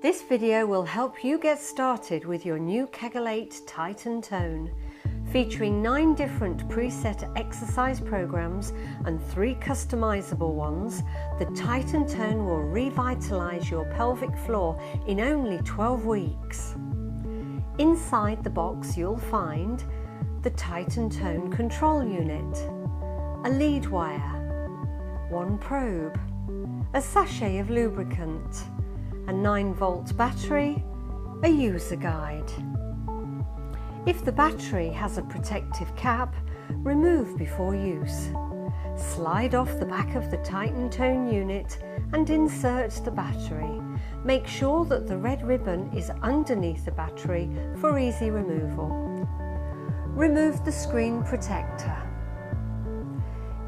This video will help you get started with your new Kegel8 Tighten Tone. Featuring 9 different preset exercise programs and 3 customizable ones, the Tighten Tone will revitalize your pelvic floor in only 12 weeks. Inside the box you'll find the Tighten Tone control unit, a lead wire, 1 probe, a sachet of lubricant, a 9-volt battery, a user guide. If the battery has a protective cap, remove before use. Slide off the back of the Tighten Tone unit and insert the battery. Make sure that the red ribbon is underneath the battery for easy removal. Remove the screen protector.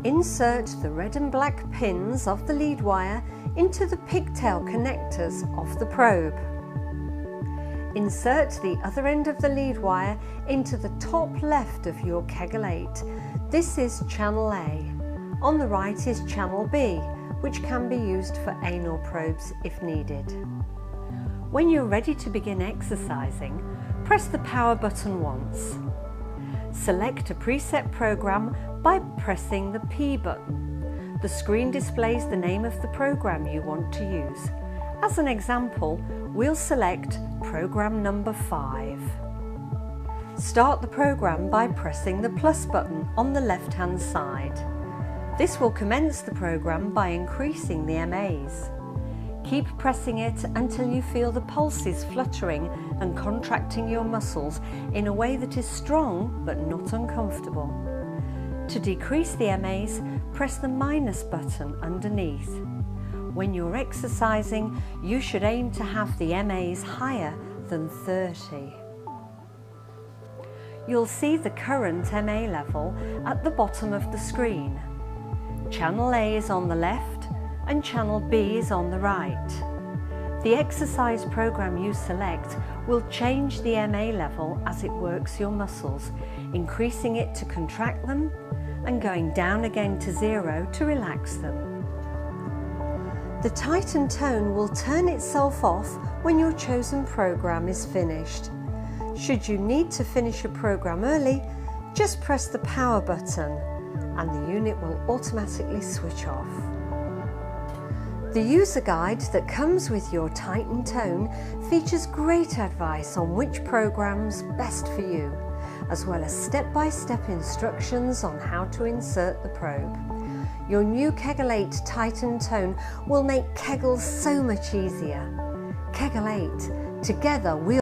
Insert the red and black pins of the lead wire into the pigtail connectors of the probe. Insert the other end of the lead wire into the top left of your Kegel8. This is channel A. On the right is channel B, which can be used for anal probes if needed. When you're ready to begin exercising, press the power button once. Select a preset program by pressing the P button. The screen displays the name of the program you want to use. As an example, we'll select program number 5. Start the program by pressing the plus button on the left-hand side. This will commence the program by increasing the MAs. Keep pressing it until you feel the pulses fluttering and contracting your muscles in a way that is strong but not uncomfortable. To decrease the MAs, press the minus button underneath. When you're exercising, you should aim to have the MAs higher than 30. You'll see the current MA level at the bottom of the screen. Channel A is on the left and channel B is on the right. The exercise program you select will change the MA level as it works your muscles, increasing it to contract them and going down again to 0 to relax them. The Tighten Tone will turn itself off when your chosen program is finished. Should you need to finish a program early, just press the power button and the unit will automatically switch off. The user guide that comes with your Tighten Tone features great advice on which program's best for you, as well as step-by-step instructions on how to insert the probe. Your new Kegel8 Tighten Tone will make Kegels so much easier. Kegel8, together we'll